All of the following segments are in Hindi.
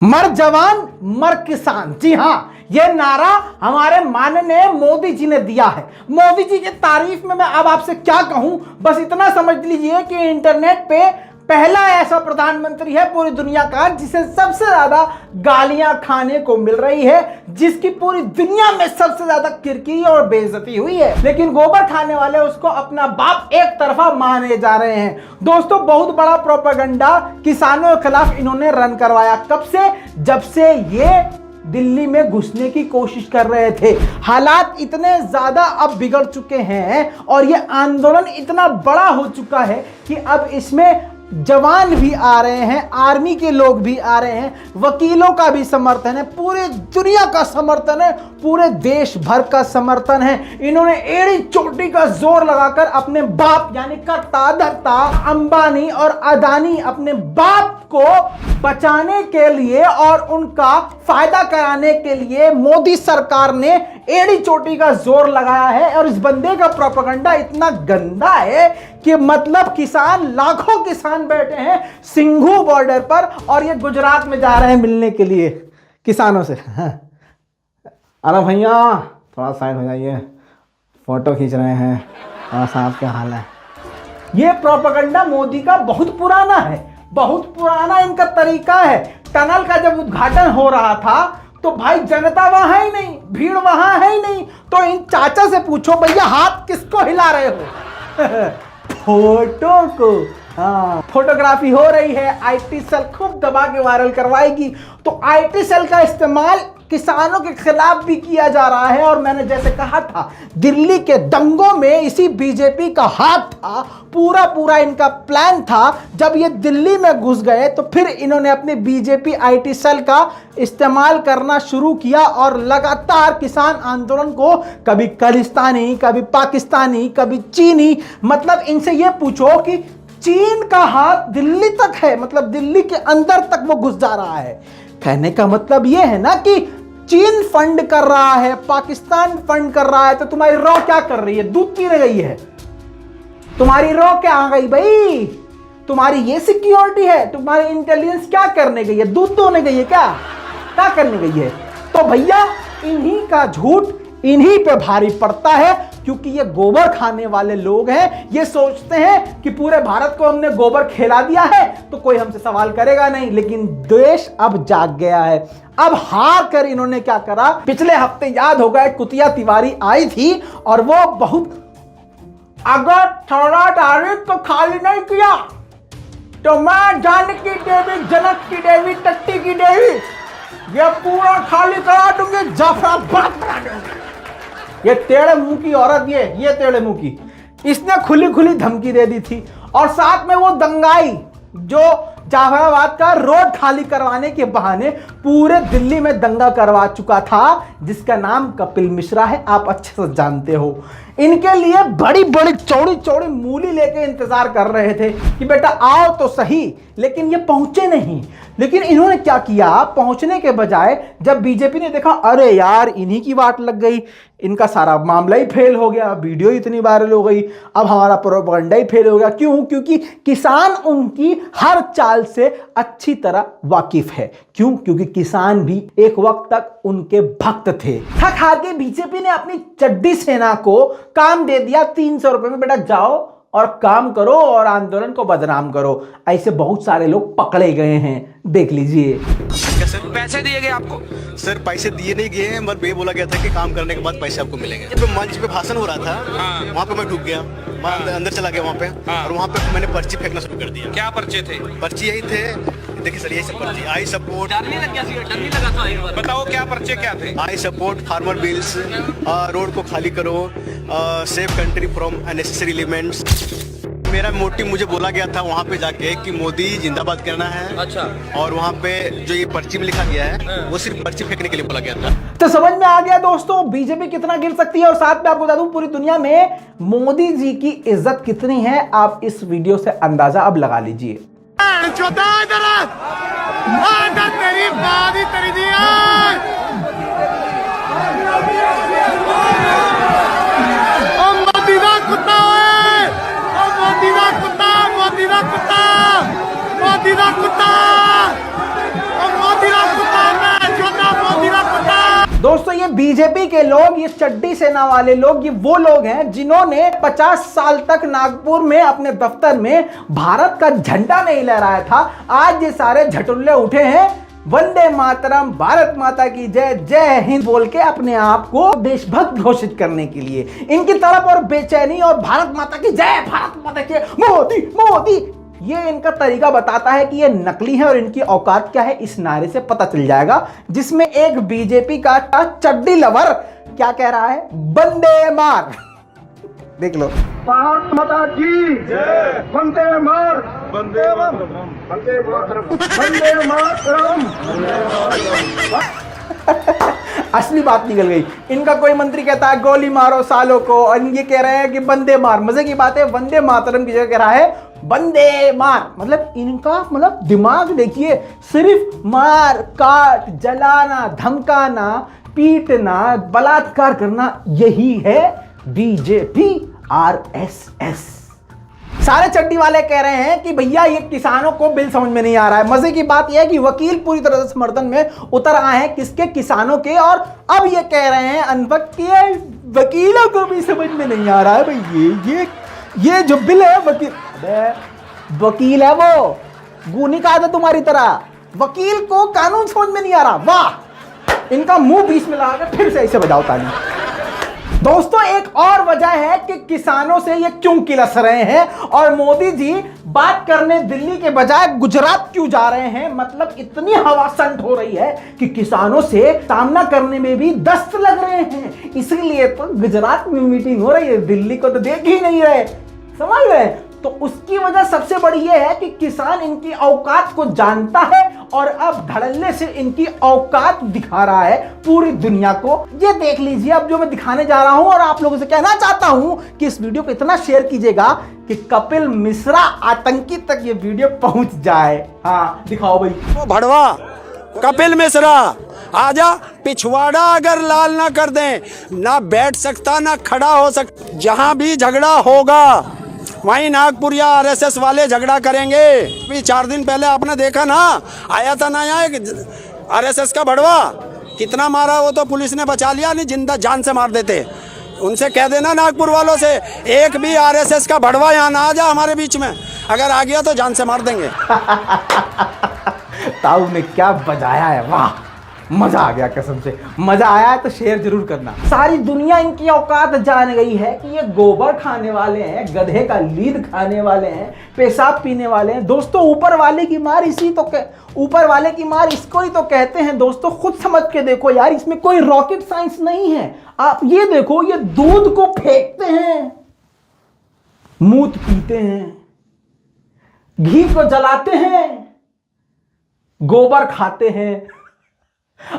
मर जवान मर किसान। जी हां, यह नारा हमारे माननीय मोदी जी ने दिया है। मोदी जी की तारीफ में मैं अब आपसे क्या कहूं, बस इतना समझ लीजिए कि इंटरनेट पे पहला ऐसा प्रधानमंत्री है पूरी दुनिया का जिसे सबसे ज्यादा गालियां खाने को मिल रही है, जिसकी पूरी दुनिया में सबसे ज्यादा किरकिरी और बेइज्जती हुई है, लेकिन गोबर खाने वाले उसको अपना बाप एक तरफा माने जा रहे हैं। दोस्तों, बहुत बड़ा प्रोपेगेंडा किसानों के खिलाफ इन्होंने रन करवाया। कब से? जब से ये दिल्ली में घुसने की कोशिश कर रहे थे। हालात इतने ज्यादा अब बिगड़ चुके हैं और ये आंदोलन इतना बड़ा हो चुका है कि अब इसमें जवान भी आ रहे हैं, आर्मी के लोग भी आ रहे हैं, वकीलों का भी समर्थन है, पूरे दुनिया का समर्थन है, पूरे देश भर का समर्थन है। इन्होंने एड़ी चोटी का जोर लगाकर अपने बाप यानी करता धरता अंबानी और अदानी अपने बाप को बचाने के लिए और उनका फायदा कराने के लिए मोदी सरकार ने एड़ी चोटी का जोर लगाया है। और इस बंदे का प्रोपेगेंडा इतना गंदा है कि मतलब किसान, लाखों किसान बैठे हैं सिंघू बॉर्डर पर और ये गुजरात में जा रहे हैं मिलने के लिए किसानों से। अरे भैया थोड़ा साइड हो जाइए, फोटो खींच रहे हैं, थोड़ा सा आपके हाल है। ये प्रोपेगेंडा मोदी का बहुत पुराना है, बहुत पुराना इनका तरीका है। टनल का जब उद्घाटन हो रहा था तो भाई जनता वहां है ही नहीं, भीड़ वहां है ही नहीं, तो इन चाचा से पूछो भैया हाथ किसको हिला रहे हो? फोटो को। हाँ, फोटोग्राफी हो रही है, आईटी सेल खूब दबा के वायरल करवाएगी। तो आईटी सेल का इस्तेमाल किसानों के खिलाफ भी किया जा रहा है। और मैंने जैसे कहा था, दिल्ली के दंगों में इसी बीजेपी का हाथ था, पूरा इनका प्लान था। जब ये दिल्ली में घुस गए तो फिर इन्होंने अपने बीजेपी आईटी सेल का इस्तेमाल करना शुरू किया और लगातार किसान आंदोलन को कभी खालिस्तानी, कभी पाकिस्तानी, कभी चीनी, मतलब इनसे ये पूछो कि चीन का हाथ दिल्ली तक है, मतलब दिल्ली के अंदर तक वो घुस जा रहा है। कहने का मतलब ये है ना कि चीन फंड कर रहा है, पाकिस्तान फंड कर रहा है, तो तुम्हारी रॉ क्या कर रही है? दूध पीने गई है? तुम्हारी रॉ क्या आ गई भाई? तुम्हारी ये सिक्योरिटी है? तुम्हारी इंटेलिजेंस क्या करने गई है? दूध दोने गई है क्या करने गई है? तो भैया इन्हीं का झूठ इन्हीं पे भारी पड़ता है, क्योंकि ये गोबर खाने वाले लोग हैं। ये सोचते हैं कि पूरे भारत को हमने गोबर खिला दिया है तो कोई हमसे सवाल करेगा नहीं, लेकिन देश अब जाग गया है। अब हार कर इन्होंने क्या करा, पिछले हफ्ते याद होगा एक कुतिया तिवारी आई थी और वो बहुत, अगर 18 तारीख को खाली नहीं किया तो मैं जानकी देवी, जनक की देवी, टट्टी की देवी ये पूरा खाली करा दूंगी, जाफराबाद बना दूंगी। ये टेढ़े मुंह की औरत, ये टेढ़े मुंह की, इसने खुली धमकी दे दी थी। और साथ में वो दंगाई जो जाफराबाद का रोड खाली करवाने के बहाने पूरे दिल्ली में दंगा करवा चुका था, जिसका नाम कपिल मिश्रा है, आप अच्छे से जानते हो। इनके लिए बड़ी चौड़ी मूली लेके इंतजार कर रहे थे कि बेटा आओ तो सही, लेकिन ये पहुंचे नहीं। लेकिन इन्होंने क्या किया, पहुंचने के बजाय जब बीजेपी ने देखा अरे यार इन्हीं की बात लग गई, इनका सारा मामला ही फेल हो गया, वीडियो इतनी वायरल हो गई, अब हमारा प्रोपेगेंडा ही फेल हो गया। क्यों? क्योंकि किसान उनकी हर चाल से अच्छी तरह वाकिफ है। क्यों? क्योंकि किसान भी एक वक्त तक उनके भक्त थे। थक हार के बीजेपी ने अपनी चड्डी सेना को काम दे दिया 300 रुपए में, बेटा जाओ और काम करो और आंदोलन को बदनाम करो। ऐसे बहुत सारे लोग पकड़े गए हैं, देख लीजिए। सर पैसे दिए गए आपको? सर पैसे दिए नहीं गए हैं, बस ये बोला गया था कि काम करने के बाद पैसे आपको मिलेंगे। जब मंच पे भाषण हो रहा था, वहाँ पे मैं डूब गया, अंदर चला गया वहाँ पे, और वहाँ पे मैंने पर्ची फेंकना शुरू कर दिया। क्या पर्चे थे? पर्ची यही थे, देखिए सर, यही सब पर्ची, आई सपोर्ट। डर नहीं लगा था? बताओ क्या पर्चे क्या थे? I support farmer bills, road को खाली करो, save country from unnecessary elements. मेरा मोटिव, मुझे बोला गया था वहाँ पे जाके कि मोदी जिंदाबाद करना है। अच्छा। और वहाँ पे जो ये पर्ची में लिखा गया है वो सिर्फ पर्ची फेंकने के लिए बोला गया था। तो समझ में आ गया दोस्तों बीजेपी कितना गिर सकती है। और साथ में आपको बता दूं पूरी दुनिया में मोदी जी की इज्जत कितनी है, आप इस वीडियो से अंदाजा अब लगा लीजिए। मोदी दा कुत्ता दोस्तों ये बीजेपी के लोग, ये चड्डी सेना वाले लोग, ये वो लोग हैं जिन्होंने 50 साल तक नागपुर में अपने दफ्तर में भारत का झंडा नहीं लहराया था। आज ये सारे झटुल्ले उठे हैं वंदे मातरम, भारत माता की जय, जय हिंद बोल के अपने आप को देशभक्त घोषित करने के लिए। इनकी तड़प और बेचैनी और भारत माता की जय, भारत माता की मोदी मोदी, ये इनका तरीका बताता है कि ये नकली है और इनकी औकात क्या है इस नारे से पता चल जाएगा, जिसमें एक बीजेपी का चड्डी लवर क्या कह रहा है, वंदे मार। देख लो, भारत माता की जय, वंदे मार, वंदे मातरम, वंदे मातरम, वंदे मातरम। असली बात निकल गई। इनका कोई मंत्री कहता है गोली मारो सालों को, और ये कह रहे हैं कि वंदे मार। मजे की बात है, वंदे मातरम की जगह कह रहा है वंदे मार। मतलब इनका दिमाग देखिए, सिर्फ मार काट, जलाना, धमकाना, पीटना, बलात्कार करना, यही है बीजेपी आरएसएस। सारे चड्डी वाले कह रहे हैं कि भैया ये किसानों को बिल समझ में नहीं आ रहा है। मजे की बात यह है कि वकील पूरी तरह से समर्थन में उतर आए हैं, किसके, किसानों के। और अब ये कह रहे हैं अनपढ़ कि वकीलों को भी समझ में नहीं आ रहा है भाई ये जो बिल है, वकील है वो गूनी का था तुम्हारी तरह, वकील को कानून समझ में नहीं आ रहा। वाह, इनका मुंह बीच में लगा के फिर से ऐसे बजाओ ताली। दोस्तों एक और वजह है कि किसानों से ये क्यों किलस रहे हैं और मोदी जी बात करने दिल्ली के बजाय गुजरात क्यों जा रहे हैं। मतलब इतनी हवा संट हो रही है कि किसानों से सामना करने में भी दस्त लग रहे हैं, इसीलिए तो गुजरात में मीटिंग हो रही है, दिल्ली को तो देख ही नहीं रहे, समझ रहे। तो उसकी वजह सबसे बड़ी यह है कि किसान इनकी औकात को जानता है और अब धड़ल्ले से इनकी औकात दिखा रहा है पूरी दुनिया को। ये देख लीजिए अब जो मैं दिखाने जा रहा हूं, और आप लोगों से कहना चाहता हूं कि इस वीडियो को इतना शेयर कीजिएगा कि कपिल मिश्रा आतंकी तक ये वीडियो पहुंच जाए। हाँ दिखाओ भाई। भड़वा कपिल मिश्रा आजा, पिछवाड़ा अगर लाल ना कर दें, ना बैठ सकता ना खड़ा हो सकता। जहां भी झगड़ा होगा वहीं नागपुरिया आरएसएस वाले झगड़ा करेंगे। भी 4 दिन पहले आपने देखा ना, आया था ना यहाँ एक आरएसएस का भड़वा, कितना मारा, वो तो पुलिस ने बचा लिया, नहीं जिंदा जान से मार देते। उनसे कह देना नागपुर वालों से, एक भी आरएसएस का भड़वा यहाँ ना आ जा हमारे बीच में, अगर आ गया तो जान से मार देंगे। ताऊ ने क्या बजाया है, वाह मजा आ गया, कसम से मजा आया है तो शेयर जरूर करना। सारी दुनिया इनकी औकात जान गई है कि ये गोबर खाने वाले हैं, गधे का लीद खाने वाले हैं, पेशाब पीने वाले हैं। दोस्तों ऊपर वाले की मार ऊपर वाले की मार इसको ही तो कहते हैं। दोस्तों खुद समझ के देखो यार, इसमें कोई रॉकेट साइंस नहीं है। आप ये देखो, ये दूध को फेंकते हैं, मूत पीते हैं, घी को जलाते हैं, गोबर खाते हैं।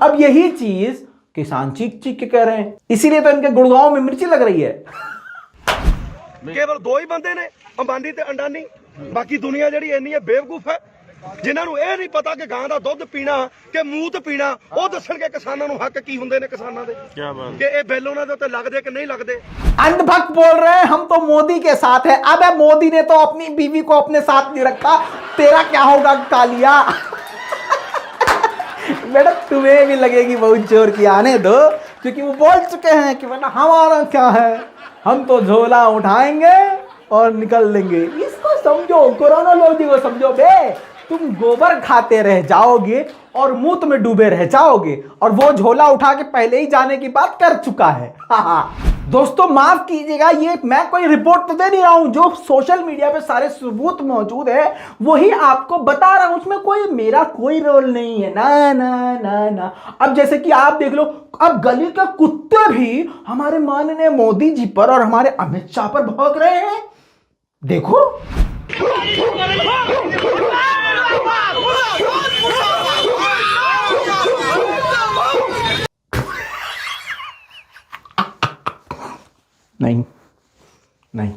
अब यही चीज किसान चीख चीख के कह रहे हैं, इसीलिए तो इनके गुड़गांव में मिर्ची लग रही है। केवल 2 ही बंदे ने, अंबानी ते अंडानी, बाकी दुनिया ਜਿਹੜੀ ਇੰਨੀ ਹੈ ਬੇਵਕੂਫ ਹੈ, ਜਿਨ੍ਹਾਂ ਨੂੰ ਇਹ ਨਹੀਂ ਪਤਾ ਕਿ ਗਾਂ ਦਾ ਦੁੱਧ ਪੀਣਾ ਕਿ ਮੂਤ ਪੀਣਾ। ਉਹ ਦੱਸਣਗੇ ਕਿਸਾਨਾਂ ਨੂੰ ਹੱਕ ਕੀ ਹੁੰਦੇ ਨੇ ਕਿਸਾਨਾਂ ਦੇ, ਕਿ ਇਹ ਬਿੱਲ ਉਹਨਾਂ ਦੇ ਉੱਤੇ ਲੱਗਦੇ ਕਿ नहीं लगते। अंधभक्त बोल रहे हैं हम तो मोदी के साथ है। अब मोदी ने तो अपनी बीवी को अपने साथ नहीं रखा, तेरा क्या होगा कालिया। बेटा तुम्हें भी लगेगी बहुत जोर की, आने दो, क्योंकि वो बोल चुके हैं कि बेटा हमारा क्या है, हम तो झोला उठाएंगे और निकल लेंगे। इसको समझो, क्रोनोलॉजी को समझो बे। तुम गोबर खाते रह जाओगे और मूत में डूबे रह जाओगे, और वो झोला उठा के पहले ही जाने की बात कर चुका है। दोस्तों माफ कीजिएगा, ये मैं कोई रिपोर्ट तो दे नहीं रहा हूं, जो सोशल मीडिया पे सारे सबूत मौजूद है वही आपको बता रहा हूं, उसमें मेरा कोई रोल नहीं है। ना ना ना ना। अब जैसे कि आप देख लो, अब गली के कुत्ते भी हमारे माननीय मोदी जी पर और हमारे अमित शाह पर भौंक रहे हैं। देखो नहीं नहीं।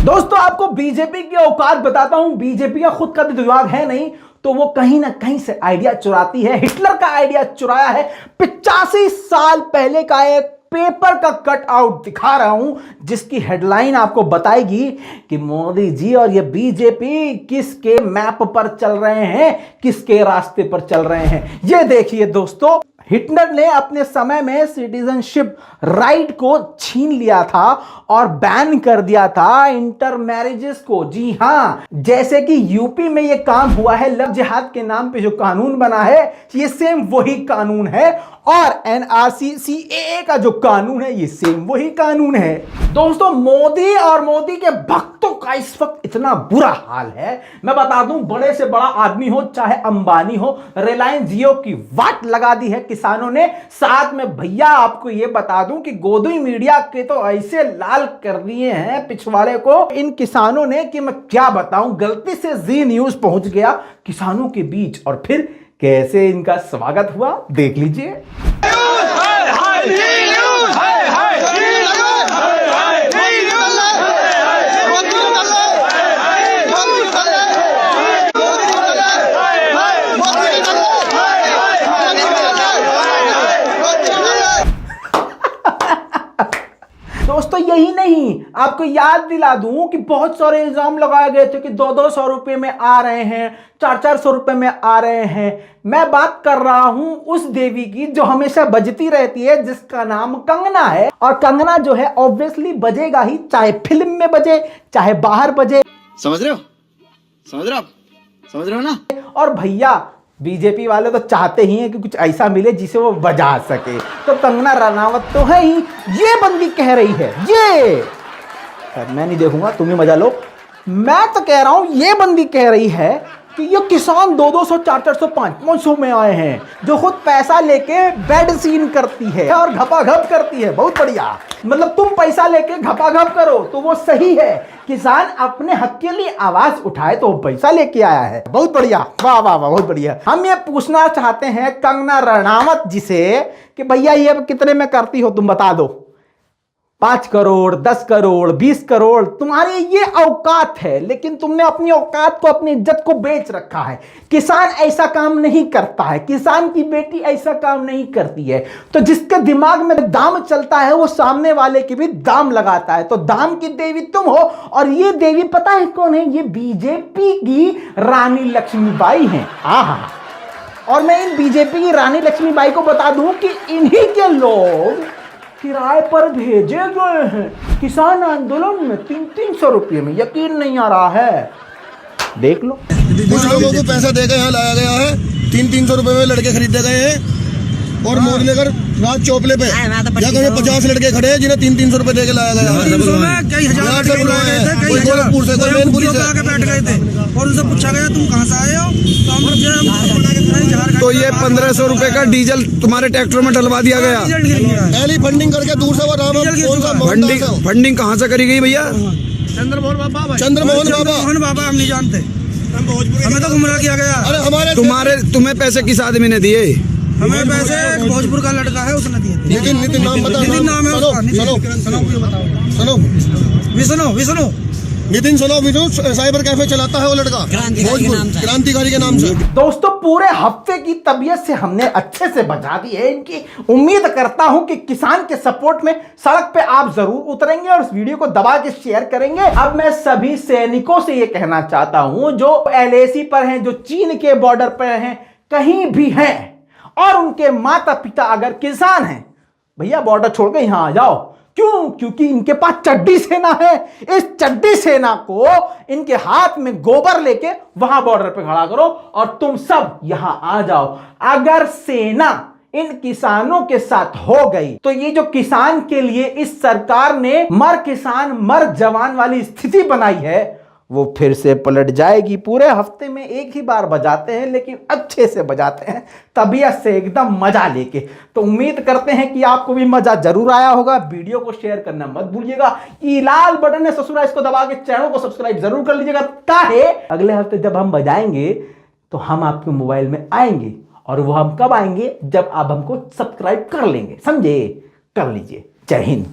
दोस्तों आपको बीजेपी की औकात बताता हूं। बीजेपी का खुद का दिमाग है नहीं, तो वो कहीं ना कहीं से आइडिया चुराती है। हिटलर का आइडिया चुराया है। 85 साल पहले का एक पेपर का कट आउट दिखा रहा हूं जिसकी हेडलाइन आपको बताएगी कि मोदी जी और ये बीजेपी किसके मैप पर चल रहे हैं, किसके रास्ते पर चल रहे हैं। ये देखिए दोस्तों, हिटलर ने अपने समय में सिटीजनशिप राइट को छीन लिया था और बैन कर दिया था इंटर मैरिजेस को। जी हां, जैसे कि यूपी में ये काम हुआ है, लव जिहाद के नाम पे जो कानून बना है ये सेम वही कानून है, और एनआरसी सीएए का जो कानून है ये सेम वही कानून है। दोस्तों, मोदी और मोदी के भक्तों का इस वक्त इतना बुरा हाल है, मैं बता दूं, बड़े से बड़ा आदमी हो चाहे अंबानी हो, रिलायंस जियो की वाट लगा दी है किसानों ने। साथ में भैया आपको यह बता दूं कि गोदुई मीडिया के तो ऐसे लाल कर दिए हैं पिछवाड़े को इन किसानों ने कि मैं क्या बताऊं। गलती से जी न्यूज पहुंच गया किसानों के बीच और फिर कैसे इनका स्वागत हुआ देख लीजिए। दोस्तों, यही नहीं, आपको याद दिला दूं कि बहुत सारे इल्जाम लगाए गए थे कि 200-200 रुपए में आ रहे हैं, 400-400 रुपए में आ रहे हैं। मैं बात कर रहा हूं उस देवी की जो हमेशा बजती रहती है, जिसका नाम कंगना है। और कंगना जो है ऑब्वियसली बजेगा ही, चाहे फिल्म में बजे चाहे बाहर बजे। समझ रहे हो ना। और भैया बीजेपी वाले तो चाहते ही हैं कि कुछ ऐसा मिले जिसे वो बजा सके, तो कंगना रनावत तो है ही। ये बंदी कह रही है, ये मैं नहीं देखूंगा, तुम ही मजा लो। मैं तो कह रहा हूं ये बंदी कह रही है कि ये किसान 200-200, 400-400, 500 में आए हैं, जो खुद पैसा लेके बेड सीन करती है और घपाघप करती है। बहुत बढ़िया, मतलब तुम पैसा लेके घपाघप करो तो वो सही है, किसान अपने हक के लिए आवाज उठाए तो वो पैसा लेके आया है। बहुत बढ़िया, वाह वाह वाह, बहुत बढ़िया। हम ये पूछना चाहते हैं कंगना रनावत जी से कि भैया ये कितने में करती हो, तुम बता दो। 5 करोड़, 10 करोड़, 20 करोड़, तुम्हारी ये औकात है, लेकिन तुमने अपनी औकात को, अपनी इज्जत को बेच रखा है। किसान ऐसा काम नहीं करता है, किसान की बेटी ऐसा काम नहीं करती है। तो जिसके दिमाग में दाम चलता है वो सामने वाले की भी दाम लगाता है। तो दाम की देवी तुम हो, और ये देवी पता है कौन है? ये बीजेपी की रानी लक्ष्मीबाई है। आहा, और मैं इन बीजेपी की रानी लक्ष्मीबाई को बता दूं कि इन्हीं के लोग किराए पर भेजे गए हैं किसान आंदोलन में 300-300 रुपये में। यकीन नहीं आ रहा है, देख लो। कुछ लोगों को पैसा देकर यहाँ लाया गया है, 300-300 रुपए में लड़के खरीदे गए हैं, और मोद लेकर रात चौपले पे जगह में 50 लड़के खड़े हैं जिन्हें 300-300 रुपए देके लाया गया है। कई हजार कोई गोरखपुर से, कोई मैनपुरी से बैठ गए थे और उनसे पूछा गया तुम कहाँ से आए हो, तो ये 1500 रुपए का डीजल तुम्हारे ट्रैक्टर में डलवा दिया गया। पहली फंडिंग करके दूर से वो राम फंडिंग कहाँ से करी गई भैया? चंद्रमोहन बाबा हम नहीं जानते, हमें तो गुमराह किया गया। अरे हमारे तुम्हें पैसे किस आदमी ने दिए? हमें पैसे भोजपुर का लड़का है उसने दिए थे। नितिन नाम बता, नितिन नाम है उसका। विष्णु नितिन साइबर कैफे चलाता है वो लड़का, क्रांतिकारी के नाम से। दोस्तों, पूरे हफ्ते की तबीयत से हमने अच्छे से बचा दी है इनकी। उम्मीद करता हूं कि किसान के सपोर्ट में सड़क पे आप जरूर उतरेंगे और इस वीडियो को दबा के शेयर करेंगे। अब मैं सभी सैनिकों से ये कहना चाहता हूं जो LAC पर हैं, जो चीन के बॉर्डर पर हैं, कहीं भी हैं, और उनके माता पिता अगर किसान हैं, भैया बॉर्डर छोड़ के यहां आ जाओ। क्यों? क्योंकि इनके पास चड्डी सेना है। इस चड्डी सेना को इनके हाथ में गोबर लेके वहां बॉर्डर पे खड़ा करो और तुम सब यहां आ जाओ। अगर सेना इन किसानों के साथ हो गई तो ये जो किसान के लिए इस सरकार ने मर किसान मर जवान वाली स्थिति बनाई है वो फिर से पलट जाएगी। पूरे हफ्ते में एक ही बार बजाते हैं, लेकिन अच्छे से बजाते हैं, तबीयत से एकदम मजा लेके। तो उम्मीद करते हैं कि आपको भी मजा जरूर आया होगा। वीडियो को शेयर करना मत भूलिएगा। ये लाल बटन है ससुरा, इसको दबा के चैनल को सब्सक्राइब जरूर कर लीजिएगा, ताकि अगले हफ्ते जब हम बजाएंगे तो हम आपके मोबाइल में आएंगे। और वो हम कब आएंगे? जब आप हमको सब्सक्राइब कर लेंगे, समझे? कर लीजिए। जय हिंद।